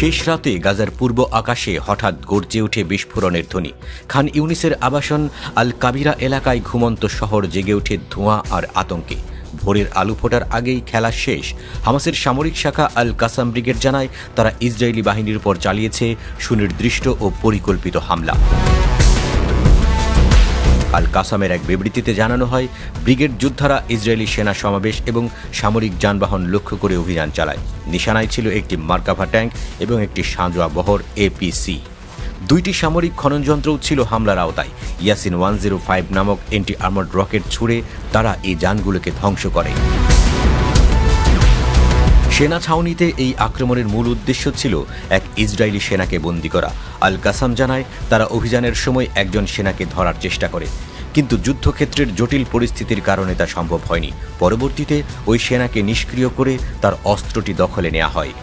শেষ রাতে গাজার পূর্ব আকাশে হঠাৎ গর্জে ওঠে বিস্ফোরণের ধ্বনি। খান ইউনিসের আবাসন আল কাবিরা এলাকায় ঘুমন্ত শহর জেগে ওঠে ধোঁয়া আর আতঙ্কে। ভোরের আলু ফোটার আগেই খেলা শেষ। হামাসের সামরিক শাখা আল কাসাম ব্রিগেড জানায় তারা ইসরায়েলি বাহিনীর উপর চালিয়েছে সুনির্দিষ্ট ও পরিকল্পিত হামলা। আল কাসামের এক বিবৃতিতে জানানো হয়, ব্রিগেড যোদ্ধারা ইসরায়েলি সেনা সমাবেশ এবং সামরিক যানবাহন লক্ষ্য করে অভিযান চালায়। নিশানায় ছিল একটি মার্কাভা ট্যাঙ্ক এবং একটি সাঁজোয়া বহর এপিসি। দুইটি সামরিক খননযন্ত্রও ছিল হামলার আওতায়। ইয়াসিন 105 নামক এন্টি আর্মার্ড রকেট ছুড়ে তারা এই যানগুলোকে ধ্বংস করে। সেনা ছাউনিতে এই আক্রমণের মূল উদ্দেশ্য ছিল এক ইসরায়েলি সেনাকে বন্দী করা। আল কাসাম জানায় তারা অভিযানের সময় একজন সেনাকে ধরার চেষ্টা করে, কিন্তু যুদ্ধক্ষেত্রের জটিল পরিস্থিতির কারণে তা সম্ভব হয়নি। পরবর্তীতে ওই সেনাকে নিষ্ক্রিয় করে তার অস্ত্রটি দখলে নেওয়া হয়।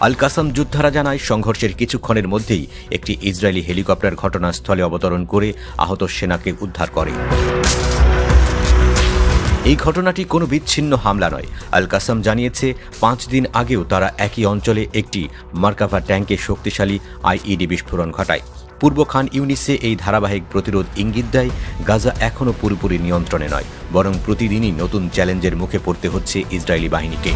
আল কাসাম যোদ্ধারা জানায় সংঘর্ষের কিছুক্ষণের মধ্যেই একটি ইসরায়েলি হেলিকপ্টার ঘটনাস্থলে অবতরণ করে আহত সেনাকে উদ্ধার করে। এই ঘটনাটি কোনো বিচ্ছিন্ন হামলা নয়। আল কাসাম জানিয়েছে 5 দিন আগেও তারা একই অঞ্চলে একটি মার্কাভা ট্যাঙ্কে শক্তিশালী আইইডি বিস্ফোরণ ঘটায়। পূর্ব খান ইউনিসে এই ধারাবাহিক প্রতিরোধ ইঙ্গিত দেয় গাজা এখনও পুরোপুরি নিয়ন্ত্রণে নয়, বরং প্রতিদিনই নতুন চ্যালেঞ্জের মুখে পড়তে হচ্ছে ইসরায়েলি বাহিনীকে।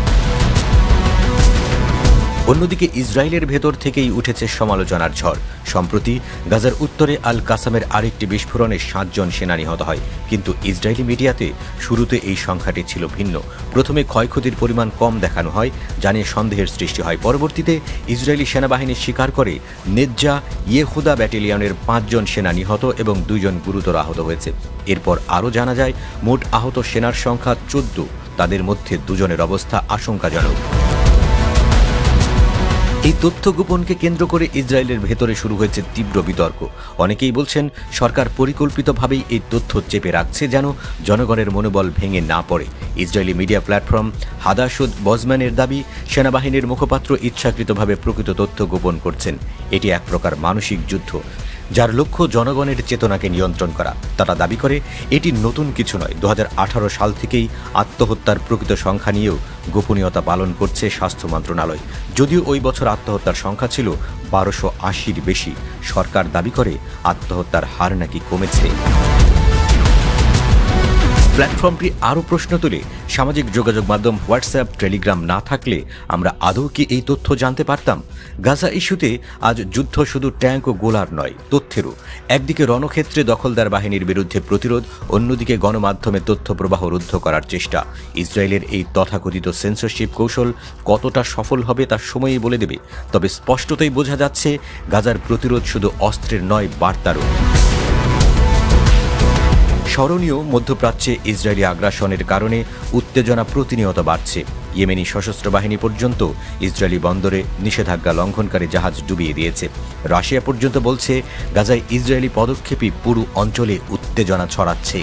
অন্যদিকে ইসরায়েলের ভেতর থেকেই উঠেছে সমালোচনার ঝড়। সম্প্রতি গাজার উত্তরে আল কাসামের আরেকটি বিস্ফোরণে 7 জন সেনা নিহত হয়, কিন্তু ইসরায়েলি মিডিয়াতে শুরুতে এই সংখ্যাটি ছিল ভিন্ন। প্রথমে ক্ষয়ক্ষতির পরিমাণ কম দেখানো হয়, জানিয়ে সন্দেহের সৃষ্টি হয়। পরবর্তীতে ইসরায়েলি সেনাবাহিনী স্বীকার করে নেজ্জা ইয়েহুদা ব্যাটালিয়নের 5 জন সেনা নিহত এবং 2 জন গুরুতর আহত হয়েছে। এরপর আরও জানা যায় মোট আহত সেনার সংখ্যা 14, তাদের মধ্যে 2 জনের অবস্থা আশঙ্কাজনক। এই তথ্য গোপনকে কেন্দ্র করে ইসরায়েলের ভেতরে শুরু হয়েছে তীব্র বিতর্ক। অনেকেই বলছেন সরকার পরিকল্পিতভাবেই এই তথ্য চেপে রাখছে যেন জনগণের মনোবল ভেঙে না পড়ে। ইসরায়েলি মিডিয়া প্ল্যাটফর্ম হাদাসুদ বজম্যানের দাবি, সেনাবাহিনীর মুখপাত্র ইচ্ছাকৃতভাবে প্রকৃত তথ্য গোপন করছেন। এটি এক প্রকার মানসিক যুদ্ধ, যার লক্ষ্য জনগণের চেতনাকে নিয়ন্ত্রণ করা। তারা দাবি করে এটি নতুন কিছু নয়। 2018 সাল থেকেই আত্মহত্যার প্রকৃত সংখ্যা নিয়েও গোপনীয়তা পালন করছে স্বাস্থ্য মন্ত্রণালয়। যদিও ওই বছর আত্মহত্যার সংখ্যা ছিল 1280-র বেশি। সরকার দাবি করে আত্মহত্যার হার নাকি কমেছে। প্ল্যাটফর্মটি আরও প্রশ্ন তোলে, সামাজিক যোগাযোগ মাধ্যম হোয়াটসঅ্যাপ, টেলিগ্রাম না থাকলে আমরা আদৌ কি এই তথ্য জানতে পারতাম? গাজা ইস্যুতে আজ যুদ্ধ শুধু ট্যাঙ্ক ও গোলার নয়, তথ্যেরও। একদিকে রণক্ষেত্রে দখলদার বাহিনীর বিরুদ্ধে প্রতিরোধ, অন্যদিকে গণমাধ্যমে তথ্য প্রবাহ রুদ্ধ করার চেষ্টা। ইসরায়েলের এই তথাকথিত সেন্সরশিপ কৌশল কতটা সফল হবে তা সময়ই বলে দেবে। তবে স্পষ্টতই বোঝা যাচ্ছে গাজার প্রতিরোধ শুধু অস্ত্রের নয়, বার্তারও। স্মরণীয়, মধ্যপ্রাচ্যে ইসরায়েলি আগ্রাসনের কারণে উত্তেজনা প্রতিনিয়ত বাড়ছে। ইয়েমেনি সশস্ত্র বাহিনী পর্যন্ত ইসরায়েলি বন্দরে নিষেধাজ্ঞা লঙ্ঘনকারী জাহাজ ডুবিয়ে দিয়েছে। রাশিয়া পর্যন্ত বলছে গাজায় ইসরায়েলি পদক্ষেপই পুরো অঞ্চলে উত্তেজনা ছড়াচ্ছে।